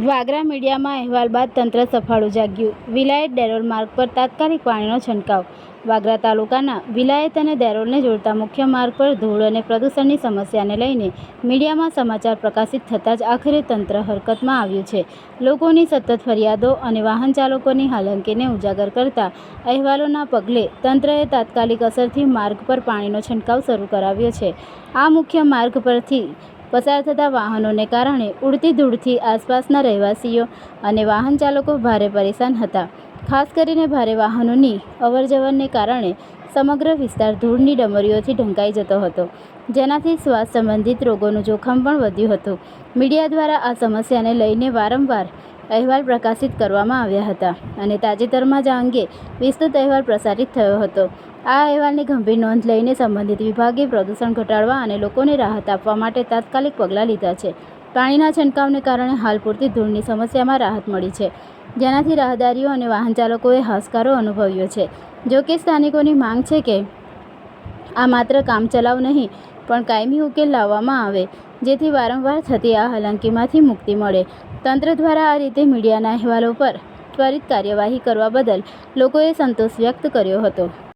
વાગરા મીડિયામાં અહેવાલ બાદ તંત્ર સફાળું જાગ્યું. વિલાયત ડેરોલ માર્ગ પર તાત્કાલિક પાણીનો છંટકાવ. વાગરા તાલુકાના વિલાયત અને ડેરોલને જોડતા મુખ્ય માર્ગ પર ધૂળ અને પ્રદૂષણની સમસ્યાને લઈને મીડિયામાં સમાચાર પ્રકાશિત થતાં જ આખરે તંત્ર હરકતમાં આવ્યું છે. લોકોની સતત ફરિયાદો અને વાહન ચાલકોની હાલાકીને ઉજાગર કરતા અહેવાલોના પગલે તંત્રએ તાત્કાલિક અસરથી માર્ગ પર પાણીનો છંટકાવ શરૂ કરાવ્યો છે. આ મુખ્ય માર્ગ પરથી પસાર થતા વાહનોને કારણે ઉડતી ધૂળથી આસપાસના રહેવાસીઓ અને વાહન ચાલકો ભારે પરેશાન હતા. ખાસ કરીને ભારે વાહનોની અવરજવરને કારણે સમગ્ર વિસ્તાર ધૂળની ડમરીઓથી ઢંકાઈ જતો હતો, જેનાથી શ્વાસ સંબંધિત રોગોનું જોખમ પણ વધ્યું હતું. મીડિયા દ્વારા આ સમસ્યાને લઈને વારંવાર અહેવાલ પ્રકાશિત કરવામાં આવ્યા હતા અને તાજેતરમાં જ આ અંગે વિસ્તૃત અહેવાલ પ્રસારિત થયો હતો. આ અહેવાલની ગંભીર નોંધ લઈને સંબંધિત વિભાગે પ્રદૂષણ ઘટાડવા અને લોકોને રાહત આપવા માટે તાત્કાલિક પગલાં લીધા છે. પાણીના છંટકાવને કારણે હાલ પૂરતી ધૂળની સમસ્યામાં રાહત મળી છે, જેનાથી રાહદારીઓ અને વાહન ચાલકોએ હાશકારો અનુભવ્યો છે. જોકે સ્થાનિકોની માંગ છે કે આ માત્ર કામચલાઉ નહીં પણ કાયમી ઉકેલ લાવવામાં આવે, જેથી વારંવાર થતી આ હાલાકીમાંથી મુક્તિ મળે. તંત્ર દ્વારા આ રીતે મીડિયાના અહેવાલો પર ત્વરિત કાર્યવાહી કરવા બદલ લોકોએ સંતોષ વ્યક્ત કર્યો હતો.